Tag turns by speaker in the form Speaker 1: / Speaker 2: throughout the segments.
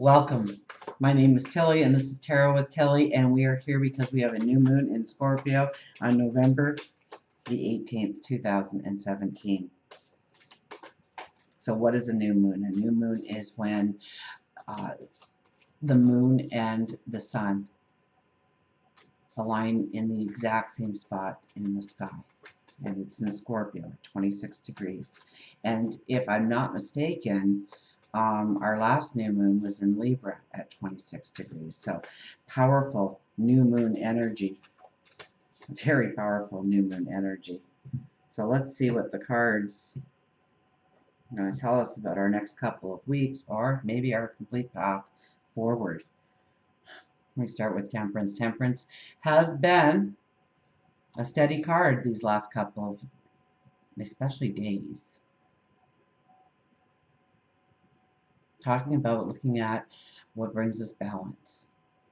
Speaker 1: Welcome. My name is Tilly, and this is Tarot with Tilly, and we are here because we have a new moon in Scorpio on November the 18th, 2017. So what is a new moon? A new moon is when the moon and the sun align in the exact same spot in the sky. And it's in Scorpio at 26 degrees. And if I'm not mistaken, our last new moon was in Libra at 26 degrees. So powerful new moon energy. Very powerful new moon energy. So let's see what the cards are going to tell us about our next couple of weeks, or maybe our complete path forward. We start with Temperance. Temperance has been a steady card these last couple of, especially days. Talking about looking at what brings us balance,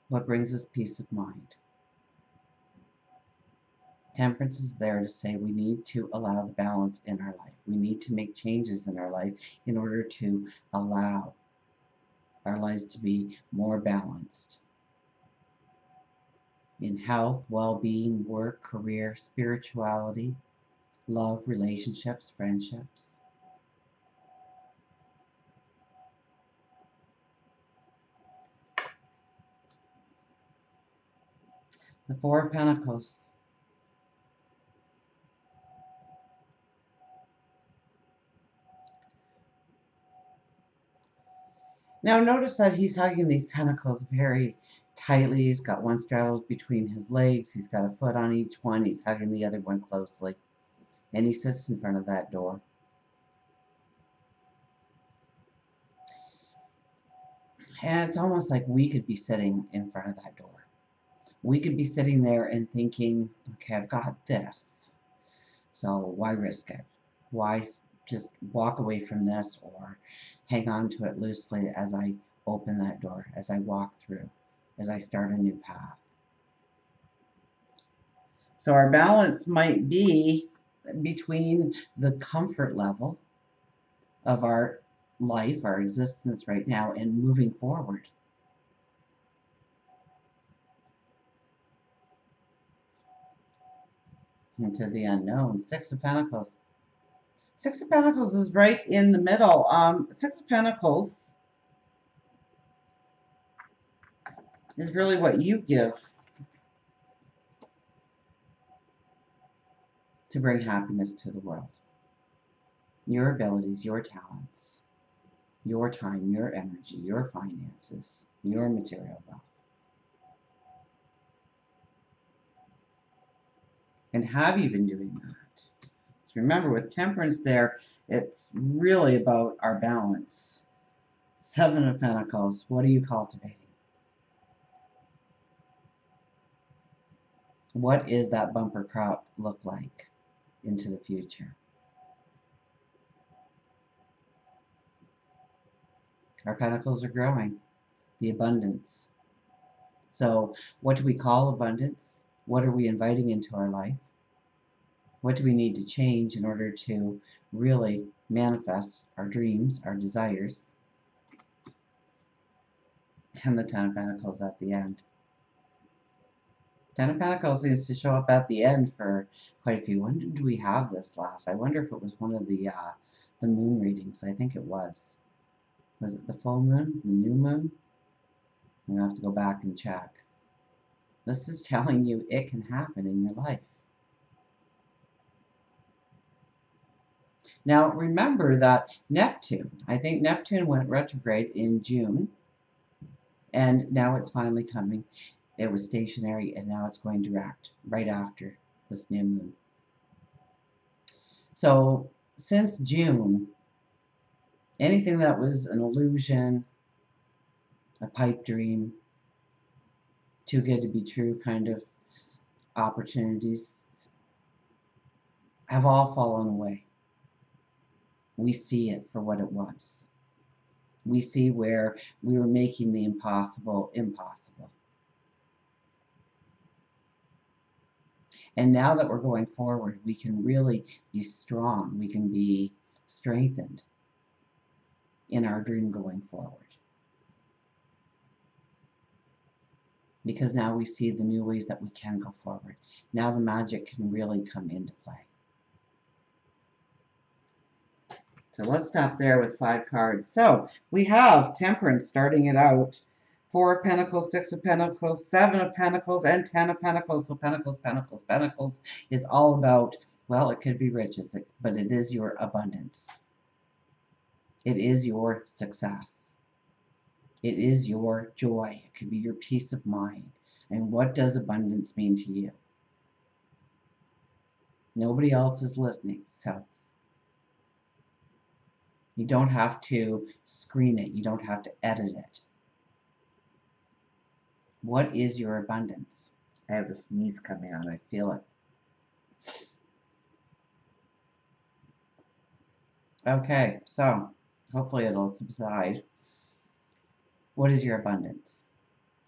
Speaker 1: what brings us peace of mind. Temperance is there to say we need to allow the balance in our life. We need to make changes in our life in order to allow our lives to be more balanced. In health, well-being, work, career, spirituality, love, relationships, friendships. The Four of Pentacles. Now notice that he's hugging these pentacles very tightly. He's got one straddled between his legs. He's got a foot on each one. He's hugging the other one closely. And he sits in front of that door. And it's almost like we could be sitting in front of that door. We could be sitting there and thinking, okay, I've got this. So why risk it? Why just walk away from this or hang on to it loosely as I open that door, as I walk through, as I start a new path? So our balance might be between the comfort level of our life, our existence right now, and moving forward. Into the unknown. Six of Pentacles. Six of Pentacles is right in the middle. Six of Pentacles is really what you give to bring happiness to the world. Your abilities, your talents, your time, your energy, your finances, your material wealth. And have you been doing that? So remember, with Temperance there, it's really about our balance. Seven of Pentacles, what are you cultivating? What is that bumper crop look like into the future? Our pentacles are growing. The abundance. So what do we call abundance? What are we inviting into our life? What do we need to change in order to really manifest our dreams, our desires? And the Ten of Pentacles at the end. Ten of Pentacles seems to show up at the end for quite a few. When did we have this last? I wonder if it was one of the moon readings. I think it was. Was it the full moon? The new moon? I'm going to have to go back and check. This is telling you it can happen in your life. Now remember that Neptune, I think Neptune went retrograde in June, and now it's finally coming. It was stationary, and now it's going direct right after this new moon. So since June, anything that was an illusion, a pipe dream, too good to be true kind of opportunities have all fallen away. We see it for what it was. We see where we were making the impossible impossible. And now that we're going forward, we can really be strong. We can be strengthened in our dream going forward. because now we see the new ways that we can go forward. Now the magic can really come into play. So let's stop there with 5 cards. So we have Temperance starting it out. 4 of Pentacles, 6 of Pentacles, 7 of Pentacles, and 10 of Pentacles. So Pentacles, Pentacles, Pentacles is all about, well, it could be riches, but it is your abundance. It is your success. It is your joy. It could be your peace of mind. And what does abundance mean to you? Nobody else is listening, so you don't have to screen it. You don't have to edit it. What is your abundance? I have a sneeze coming on. I feel it. Okay, so hopefully it'll subside. What is your abundance?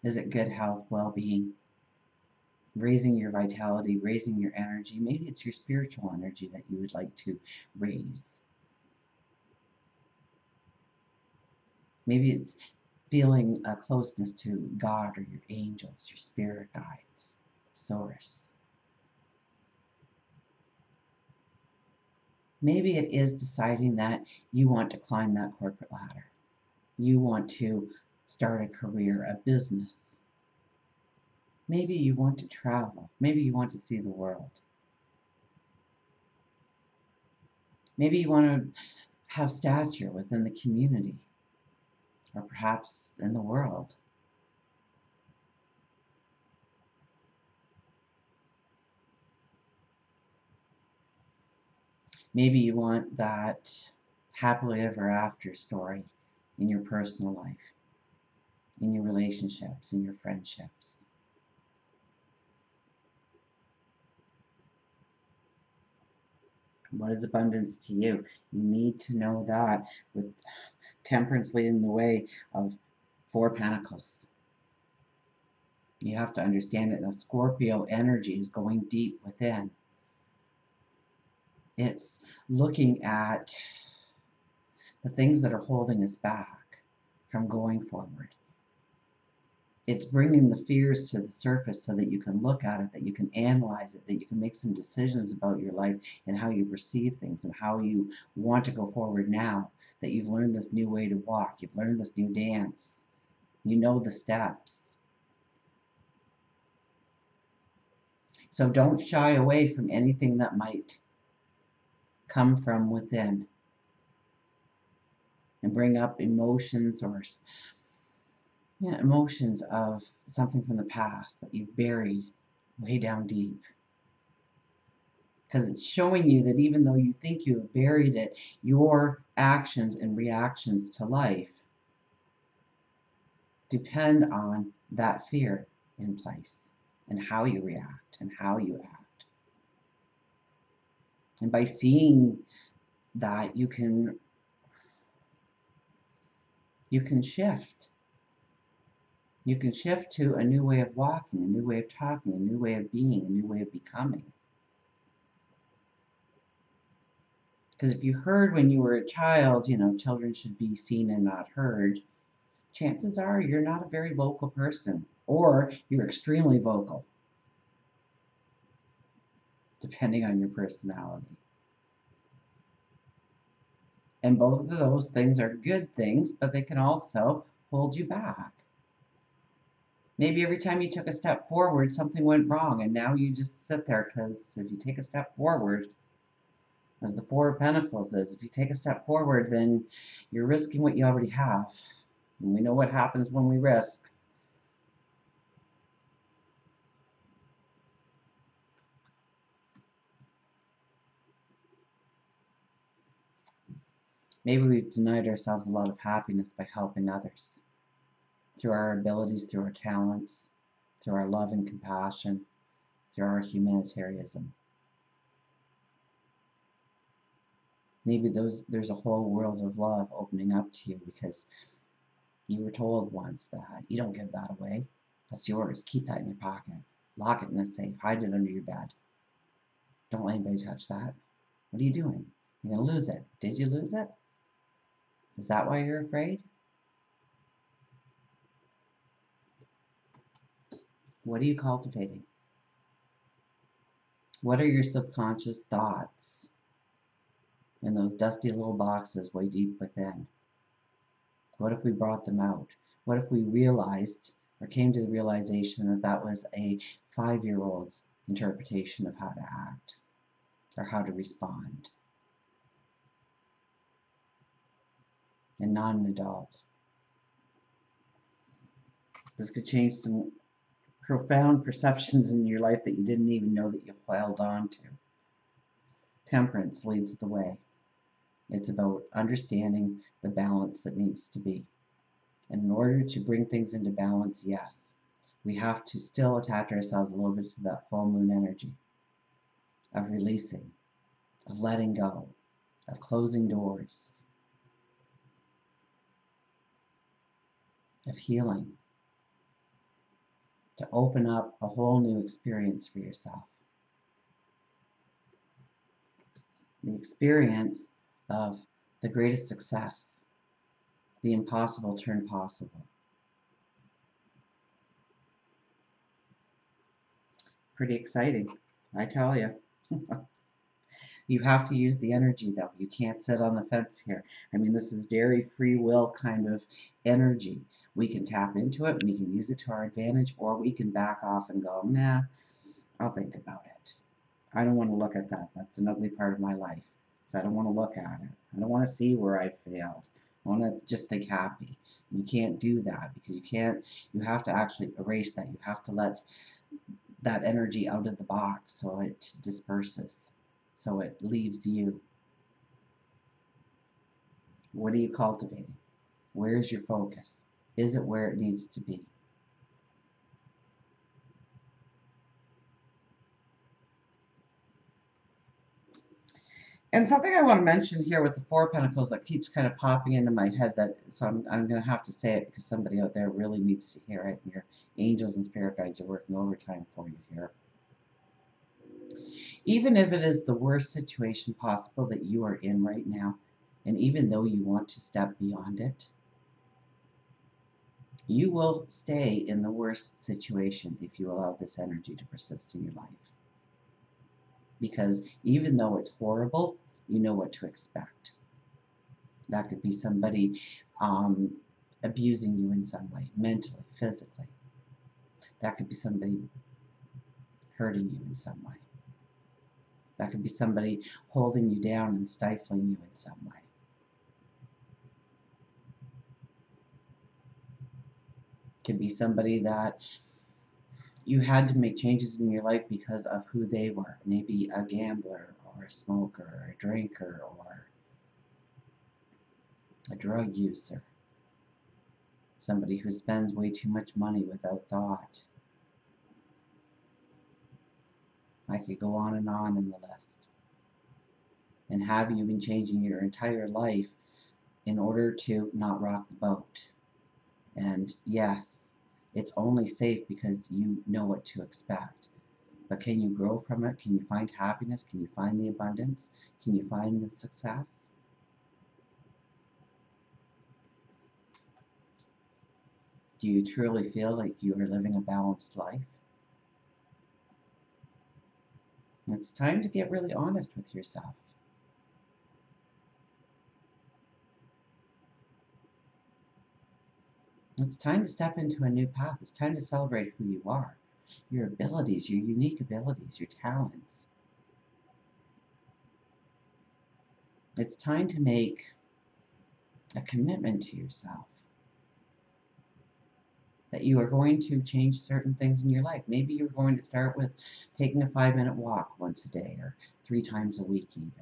Speaker 1: Is it good health, well-being, raising your vitality, raising your energy? Maybe it's your spiritual energy that you would like to raise. Maybe it's feeling a closeness to God or your angels, your spirit guides, source. Maybe it is deciding that you want to climb that corporate ladder. You want to start a career, a business. Maybe you want to travel. Maybe you want to see the world. Maybe you want to have stature within the community, or perhaps in the world. Maybe you want that happily ever after story in your personal life, in your relationships, in your friendships. What is abundance to you? You need to know that, with Temperance leading the way of 4 Pentacles. You have to understand it. Now, Scorpio energy is going deep within. It's looking at the things that are holding us back from going forward. It's bringing the fears to the surface so that you can look at it, that you can analyze it, that you can make some decisions about your life and how you perceive things and how you want to go forward now that you've learned this new way to walk, you've learned this new dance, you know the steps. So don't shy away from anything that might come from within and bring up emotions or emotions of something from the past that you've buried way down deep. Because it's showing you that even though you think you have buried it, your actions and reactions to life depend on that fear in place and how you react and how you act. And by seeing that, you can shift. You can shift to a new way of walking, a new way of talking, a new way of being, a new way of becoming. Because if you heard when you were a child, children should be seen and not heard, chances are you're not a very vocal person, or you're extremely vocal, depending on your personality. And both of those things are good things, but they can also hold you back. Maybe every time you took a step forward, something went wrong, and now you just sit there, because if you take a step forward, as the 4 of Pentacles is, if you take a step forward, then you're risking what you already have. And we know what happens when we risk. Maybe we've denied ourselves a lot of happiness by helping others. Through our abilities, through our talents, through our love and compassion, through our humanitarianism. Maybe there's a whole world of love opening up to you because you were told once that you don't give that away. That's yours. Keep that in your pocket. Lock it in a safe. Hide it under your bed. Don't let anybody touch that. What are you doing? You're going to lose it. Did you lose it? Is that why you're afraid? What are you cultivating? What are your subconscious thoughts in those dusty little boxes way deep within? What if we brought them out? What if we realized or came to the realization that that was a 5-year-old's interpretation of how to act or how to respond and not an adult? This could change some profound perceptions in your life that you didn't even know that you held on to. Temperance leads the way. It's about understanding the balance that needs to be. And in order to bring things into balance, yes, we have to still attach ourselves a little bit to that full moon energy of releasing, of letting go, of closing doors, of healing, to open up a whole new experience for yourself. The experience of the greatest success, the impossible turned possible. Pretty exciting, I tell you. You have to use the energy, though. You can't sit on the fence here. I mean, this is very free will kind of energy. We can tap into it, we can use it to our advantage, or we can back off and go, nah, I'll think about it. I don't want to look at that. That's an ugly part of my life. So I don't want to look at it. I don't want to see where I failed. I want to just think happy. You can't do that because you have to actually erase that. You have to let that energy out of the box so it disperses, so it leaves you. What are you cultivating? Where's your focus? Is it where it needs to be? And something I want to mention here with the Four of Pentacles that keeps kind of popping into my head, so I'm going to have to say it because somebody out there really needs to hear it, and your angels and spirit guides are working overtime for you here. Even if it is the worst situation possible that you are in right now, and even though you want to step beyond it, you will stay in the worst situation if you allow this energy to persist in your life. Because even though it's horrible, you know what to expect. That could be somebody abusing you in some way, mentally, physically. That could be somebody hurting you in some way. That could be somebody holding you down and stifling you in some way. It could be somebody that you had to make changes in your life because of who they were. Maybe a gambler or a smoker or a drinker or a drug user. Somebody who spends way too much money without thought. I could go on in the list. And have you been changing your entire life in order to not rock the boat? And yes, it's only safe because you know what to expect. But can you grow from it? Can you find happiness? Can you find the abundance? Can you find the success? Do you truly feel like you are living a balanced life? It's time to get really honest with yourself. It's time to step into a new path. It's time to celebrate who you are, your abilities, your unique abilities, your talents. It's time to make a commitment to yourself that you are going to change certain things in your life. Maybe you're going to start with taking a 5-minute walk once a day or 3 times a week even,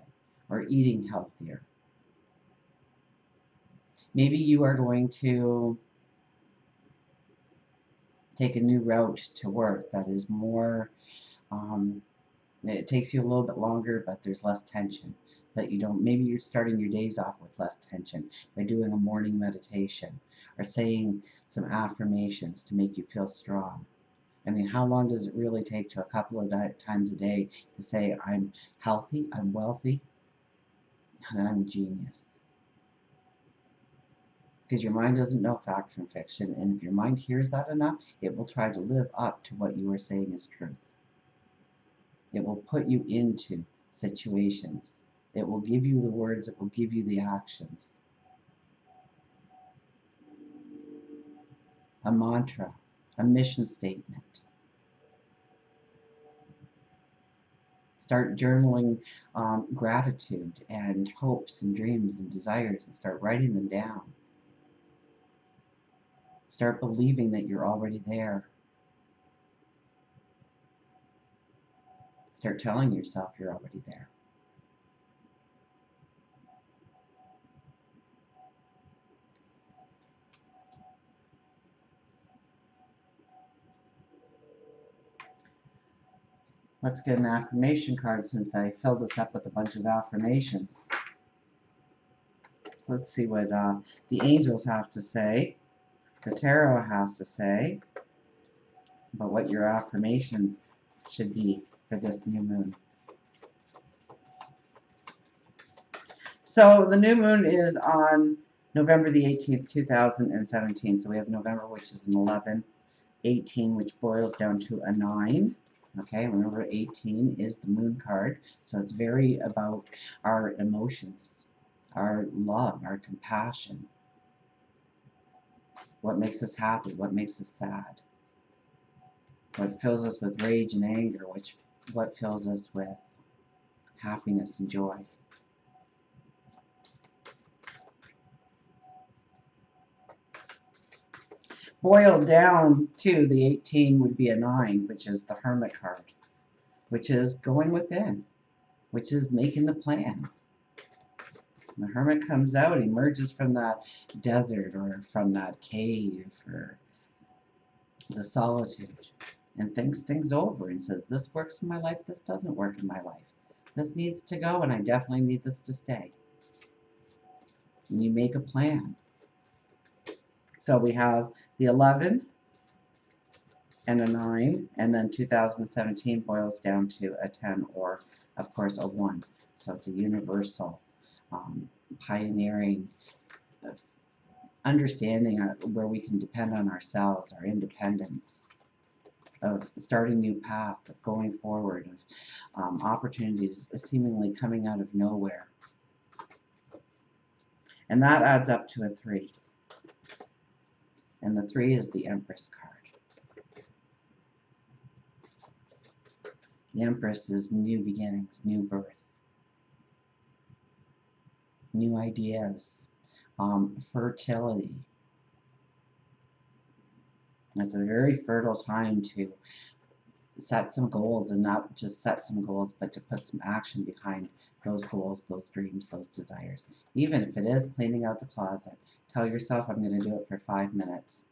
Speaker 1: or eating healthier. Maybe you are going to take a new route to work that is more, it takes you a little bit longer, but there's less tension. That you don't, maybe you're starting your days off with less tension by doing a morning meditation or saying some affirmations to make you feel strong. I mean, how long does it really take to a couple of times a day to say, I'm healthy, I'm wealthy, and I'm a genius? Because your mind doesn't know fact from fiction, and if your mind hears that enough, it will try to live up to what you are saying is truth. It will put you into situations. It will give you the words, it will give you the actions. A mantra, a mission statement. Start journaling gratitude and hopes and dreams and desires and start writing them down. Start believing that you're already there. Start telling yourself you're already there. Let's get an affirmation card since I filled this up with a bunch of affirmations. Let's see what the angels have to say, the tarot has to say about what your affirmation should be for this new moon. So the new moon is on November the 18th, 2017. So we have November, which is an 11, 18, which boils down to a 9. Okay, remember 18 is the moon card. So it's very about our emotions, our love, our compassion. What makes us happy? What makes us sad? What fills us with rage and anger? What fills us with happiness and joy? Boiled down to the 18 would be a 9, which is the Hermit card, which is going within, which is making the plan. The Hermit comes out, emerges from that desert or from that cave or the solitude and thinks things over and says, this works in my life, this doesn't work in my life. This needs to go and I definitely need this to stay. And you make a plan. So we have the 11 and a 9, and then 2017 boils down to a 10 or, of course, a 1. So it's a universal, pioneering understanding where we can depend on ourselves, our independence, of starting new paths, of going forward, of opportunities seemingly coming out of nowhere. And that adds up to a 3. And the 3 is the Empress card. The Empress is new beginnings, new birth, new ideas, fertility. It's a very fertile time to set some goals, and not just set some goals, but to put some action behind those goals, those dreams, those desires. Even if it is cleaning out the closet, tell yourself, I'm going to do it for 5 minutes.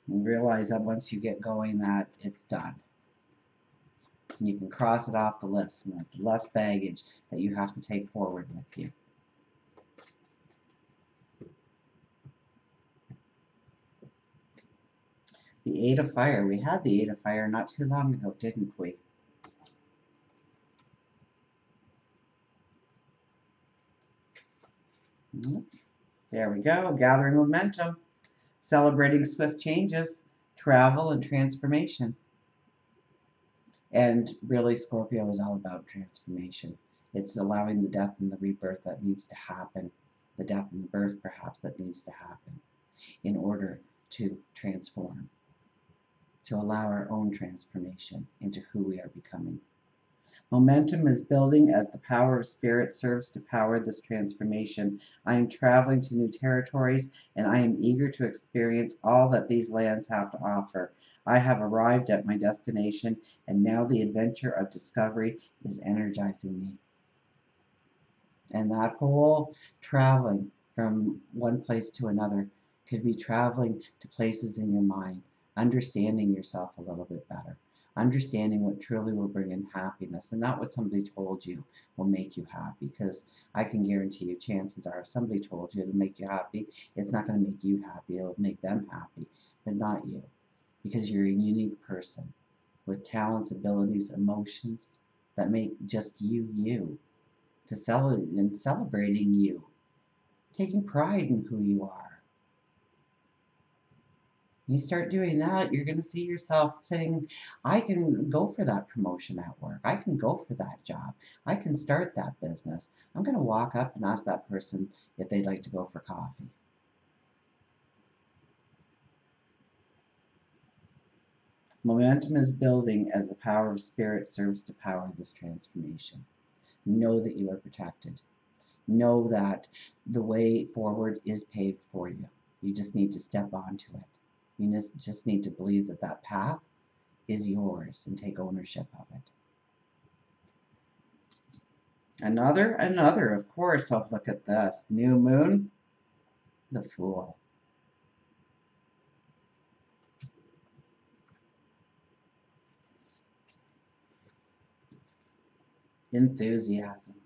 Speaker 1: And realize that once you get going, that it's done. And you can cross it off the list, and that's less baggage that you have to take forward with you. The 8 of Fire. We had the 8 of Fire not too long ago, didn't we? There we go. Gathering momentum. Celebrating swift changes, travel, and transformation. And really, Scorpio is all about transformation. It's allowing the death and the rebirth that needs to happen, the death and the birth perhaps that needs to happen in order to transform, to allow our own transformation into who we are becoming. Momentum is building as the power of spirit serves to power this transformation. I am traveling to new territories, and I am eager to experience all that these lands have to offer. I have arrived at my destination, and now the adventure of discovery is energizing me. And that whole traveling from one place to another could be traveling to places in your mind, understanding yourself a little bit better, understanding what truly will bring in happiness, and not what somebody told you will make you happy. Because I can guarantee you, chances are, if somebody told you to make you happy, it's not going to make you happy. It'll make them happy, but not you. Because you're a unique person with talents, abilities, emotions that make just you, you. To celebrating you, taking pride in who you are. You start doing that, you're going to see yourself saying, I can go for that promotion at work. I can go for that job. I can start that business. I'm going to walk up and ask that person if they'd like to go for coffee. Momentum is building as the power of spirit serves to power this transformation. Know that you are protected. Know that the way forward is paved for you. You just need to step onto it. You just need to believe that that path is yours and take ownership of it. Another, of course, oh, look at this. New moon, the Fool. Enthusiasm.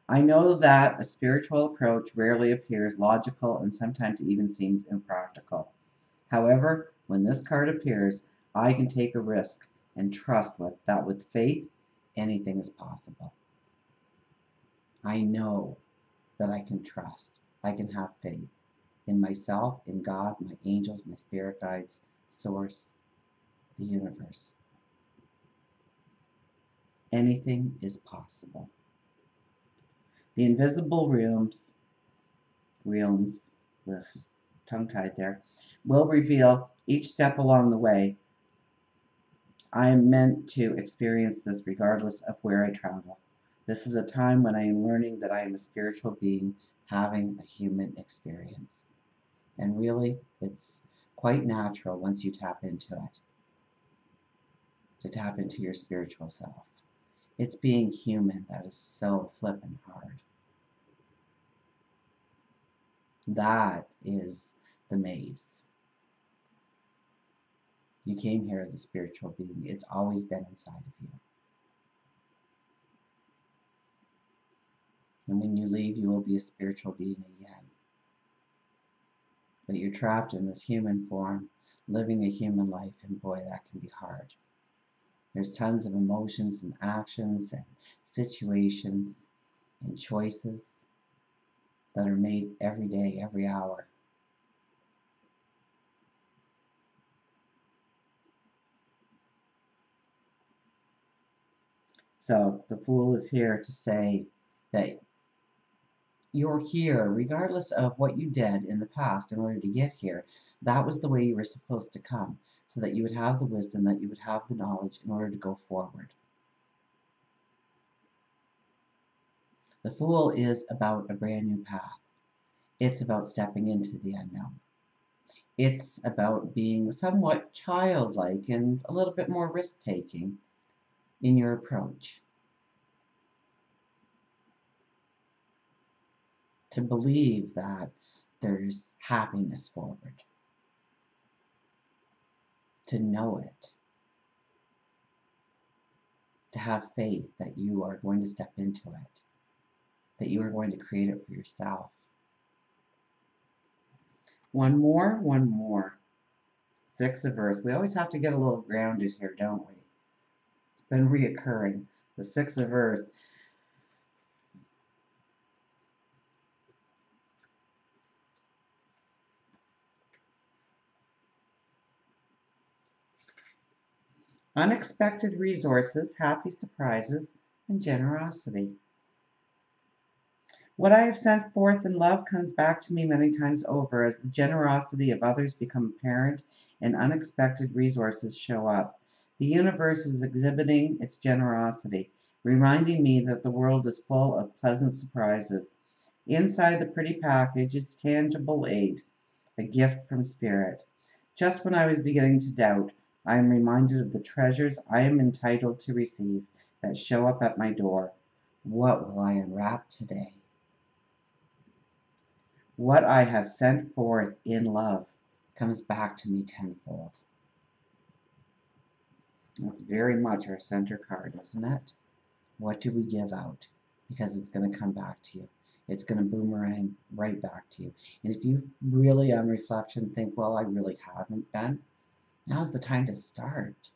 Speaker 1: I know that a spiritual approach rarely appears logical and sometimes even seems impractical. However, when this card appears, I can take a risk and trust that with faith, anything is possible. I know that I can trust. I can have faith in myself, in God, my angels, my spirit guides, source, the universe. Anything is possible. The invisible realms, tongue-tied there, will reveal each step along the way. I am meant to experience this regardless of where I travel. This is a time when I am learning that I am a spiritual being having a human experience. And really, it's quite natural once you tap into it, to tap into your spiritual self. It's being human that is so flippin' hard. That is the maze. You came here as a spiritual being. It's always been inside of you. And when you leave, you will be a spiritual being again. But you're trapped in this human form, living a human life, and boy, that can be hard. There's tons of emotions and actions and situations and choices that are made every day, every hour. So the Fool is here to say that you're here regardless of what you did in the past in order to get here. That was the way you were supposed to come, so that you would have the wisdom, that you would have the knowledge in order to go forward. The Fool is about a brand new path. It's about stepping into the unknown. It's about being somewhat childlike and a little bit more risk-taking in your approach. To believe that there's happiness forward. To know it. To have faith that you are going to step into it. That you are going to create it for yourself. One more. Six of Earth. We always have to get a little grounded here, don't we? It's been reoccurring. The Six of Earth. Unexpected resources, happy surprises, and generosity. What I have sent forth in love comes back to me many times over as the generosity of others become apparent and unexpected resources show up. The universe is exhibiting its generosity, reminding me that the world is full of pleasant surprises. Inside the pretty package is tangible aid, a gift from Spirit. Just when I was beginning to doubt, I am reminded of the treasures I am entitled to receive that show up at my door. What will I unwrap today? What I have sent forth in love comes back to me tenfold. That's very much our center card, isn't it? What do we give out? Because it's going to come back to you. It's going to boomerang right back to you. And if you really, on reflection, think, well, I really haven't been, now's the time to start.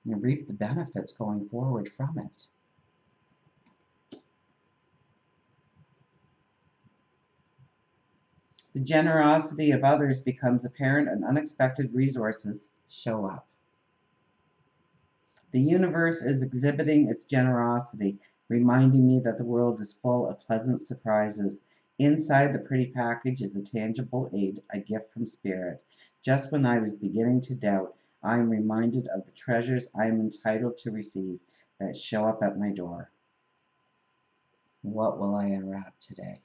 Speaker 1: And reap the benefits going forward from it. The generosity of others becomes apparent and unexpected resources show up. The universe is exhibiting its generosity, reminding me that the world is full of pleasant surprises. Inside the pretty package is a tangible aid, a gift from Spirit. Just when I was beginning to doubt, I am reminded of the treasures I am entitled to receive that show up at my door. What will I unwrap today?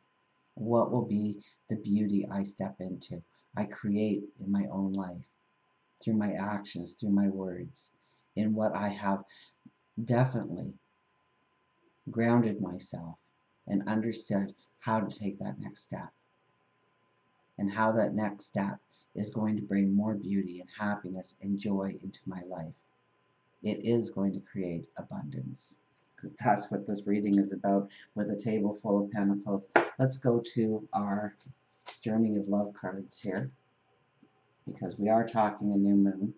Speaker 1: What will be the beauty I step into, I create in my own life, through my actions, through my words, in what I have definitely grounded myself and understood how to take that next step, and how that next step is going to bring more beauty and happiness and joy into my life. It is going to create abundance, because that's what this reading is about, with a table full of pentacles. Let's go to our Journey of Love cards here, because we are talking a new moon.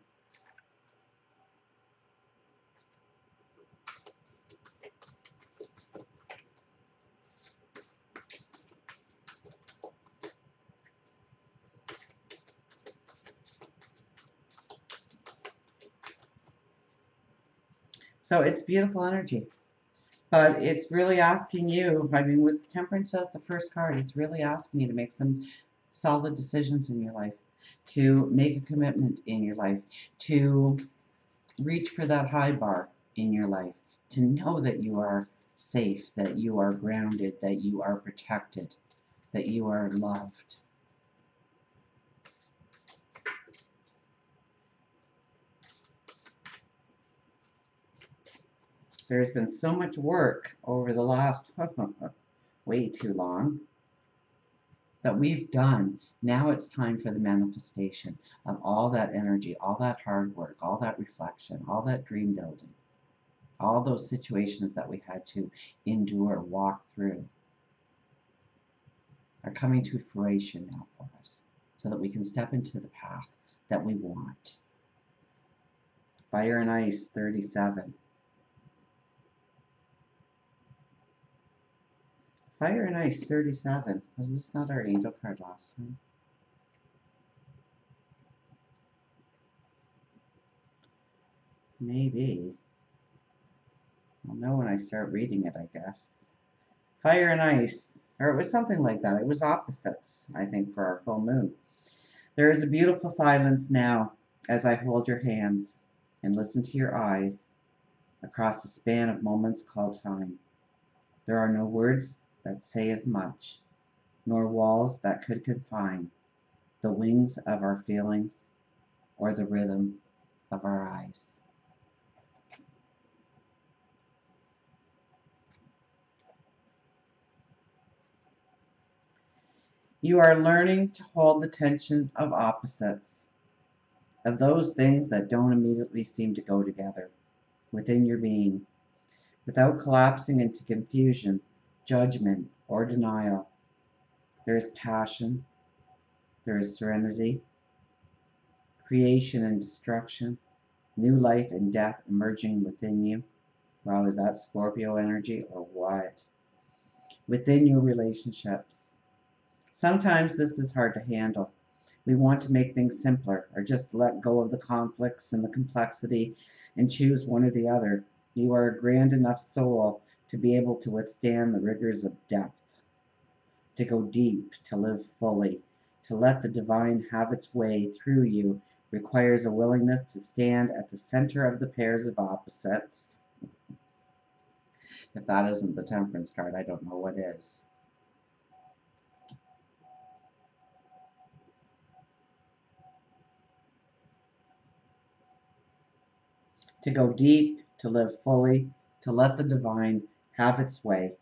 Speaker 1: So it's beautiful energy, but it's really asking you, I mean, with Temperance as the first card, it's really asking you to make some solid decisions in your life, to make a commitment in your life, to reach for that high bar in your life, to know that you are safe, that you are grounded, that you are protected, that you are loved. There's been so much work over the last way too long that we've done. Now it's time for the manifestation of all that energy, all that hard work, all that reflection, all that dream building, all those situations that we had to endure, walk through, are coming to fruition now for us, so that we can step into the path that we want. Fire and Ice 37. Fire and Ice 37. Was this not our angel card last time? Maybe. I'll know when I start reading it, I guess. Fire and Ice. Or it was something like that. It was opposites, I think, for our full moon. There is a beautiful silence now as I hold your hands and listen to your eyes across a span of moments called time. There are no words that say as much, nor walls that could confine the wings of our feelings or the rhythm of our eyes. You are learning to hold the tension of opposites, of those things that don't immediately seem to go together within your being, without collapsing into confusion, judgment, or denial. There is passion, there is serenity, creation and destruction, new life and death emerging within you. Wow, is that Scorpio energy or what? Within your relationships. Sometimes this is hard to handle. We want to make things simpler, or just let go of the conflicts and the complexity and choose one or the other. You are a grand enough soul to be able to withstand the rigors of depth, to go deep, to live fully. To let the divine have its way through you requires a willingness to stand at the center of the pairs of opposites. If that isn't the Temperance card, I don't know what is. To go deep, to live fully, to let the divine have its way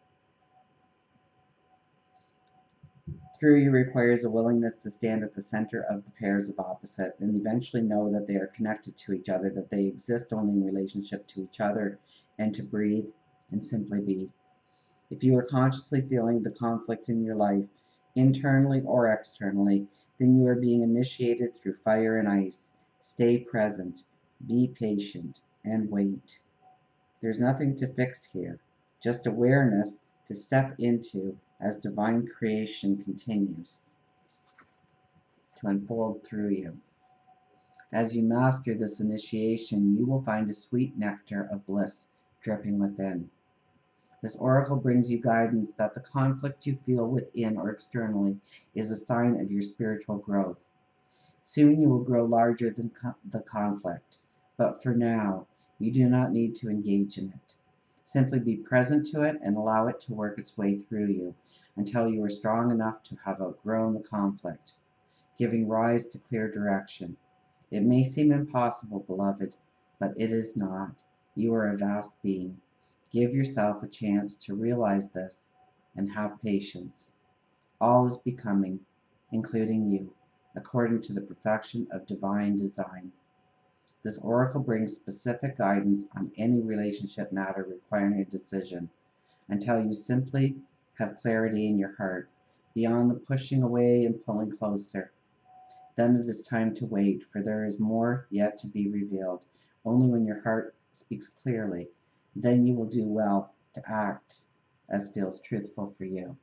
Speaker 1: through you requires a willingness to stand at the center of the pairs of opposite and eventually know that they are connected to each other, that they exist only in relationship to each other, and to breathe and simply be. If you are consciously feeling the conflict in your life, internally or externally, then you are being initiated through fire and ice. Stay present, be patient, and wait. There's nothing to fix here, just awareness to step into as divine creation continues. to unfold through you. As you master this initiation, you will find a sweet nectar of bliss dripping within. This oracle brings you guidance that the conflict you feel within or externally is a sign of your spiritual growth. Soon you will grow larger than the conflict, but for now, you do not need to engage in it. Simply be present to it and allow it to work its way through you until you are strong enough to have outgrown the conflict, giving rise to clear direction. It may seem impossible, beloved, but it is not. You are a vast being. Give yourself a chance to realize this and have patience. All is becoming, including you, according to the perfection of divine design. This oracle brings specific guidance on any relationship matter requiring a decision until you simply have clarity in your heart, beyond the pushing away and pulling closer. Then it is time to wait, for there is more yet to be revealed. Only when your heart speaks clearly, then you will do well to act as feels truthful for you.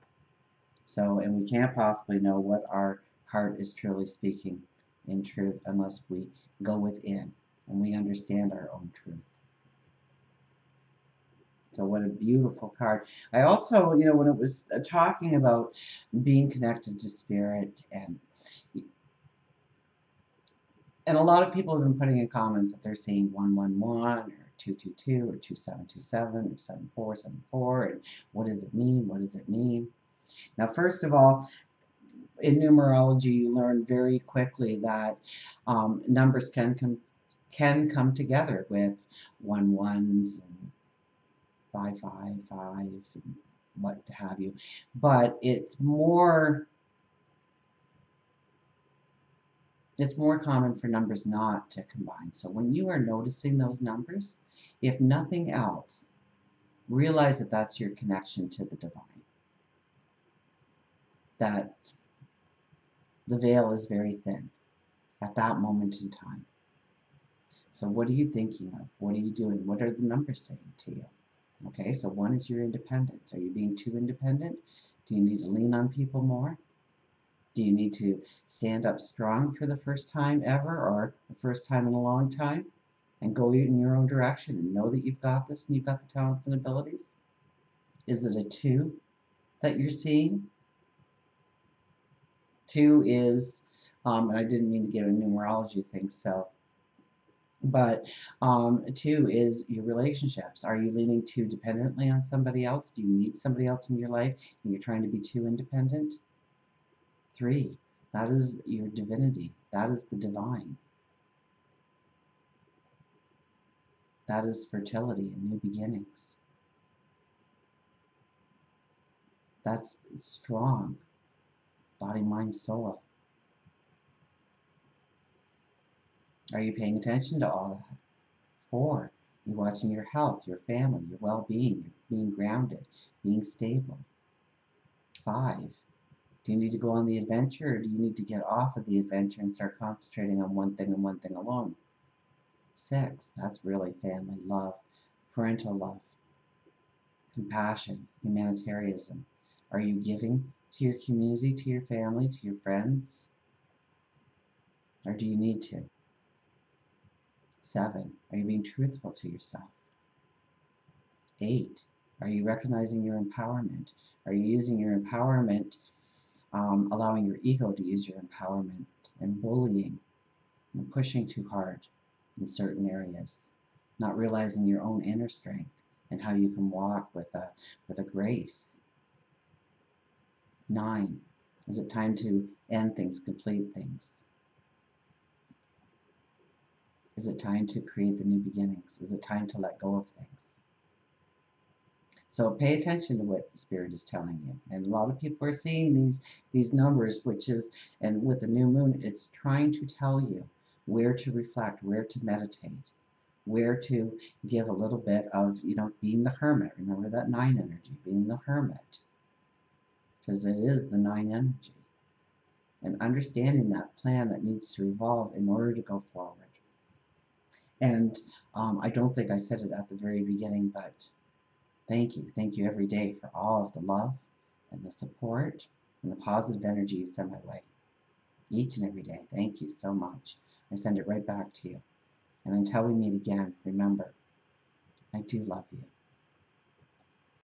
Speaker 1: So, and we can't possibly know what our heart is truly speaking in truth unless we go within and we understand our own truth. So what a beautiful card. I also, when it was talking about being connected to spirit, and a lot of people have been putting in comments that they're seeing 111 or 222 or 2727 or 7474, and what does it mean? What does it mean? Now, first of all, in numerology, you learn very quickly that numbers can come together with 1s and 555 and what have you, but it's more common for numbers not to combine. So when you are noticing those numbers, if nothing else, realize that that's your connection to the divine. That the veil is very thin at that moment in time. So what are you thinking of? What are you doing? What are the numbers saying to you? Okay, so 1 is your independence. Are you being too independent? Do you need to lean on people more? Do you need to stand up strong for the first time ever or the first time in a long time and go in your own direction and know that you've got this and you've got the talents and abilities? Is it a 2 that you're seeing? 2 is, and I didn't mean to give a numerology thing, but 2 is your relationships. Are you leaning too dependently on somebody else? Do you need somebody else in your life and you're trying to be too independent? 3, that is your divinity. That is the divine. That is fertility and new beginnings. That's strong. Body, mind, soul. Are you paying attention to all that? 4, you're watching your health, your family, your well-being, being grounded, being stable. 5, do you need to go on the adventure, or do you need to get off of the adventure and start concentrating on one thing and one thing alone? 6, that's really family, love, parental love, compassion, humanitarianism. Are you giving to your community, to your family, to your friends? Or do you need to? 7, are you being truthful to yourself? 8, are you recognizing your empowerment? Are you using your empowerment, allowing your ego to use your empowerment, and bullying and pushing too hard in certain areas, not realizing your own inner strength and how you can walk with a grace? 9, is it time to end things, complete things? Is it time to create the new beginnings? Is it time to let go of things? So pay attention to what the Spirit is telling you. And a lot of people are seeing these numbers, which is, and with the new moon, it's trying to tell you where to reflect, where to meditate, where to give a little bit of, being the hermit. Remember that 9 energy, being the hermit, because it is the 9 energy. And understanding that plan that needs to evolve in order to go forward. And I don't think I said it at the very beginning, but thank you every day for all of the love and the support and the positive energy you send my way. each and every day. Thank you so much. I send it right back to you. And until we meet again, remember, I do love you.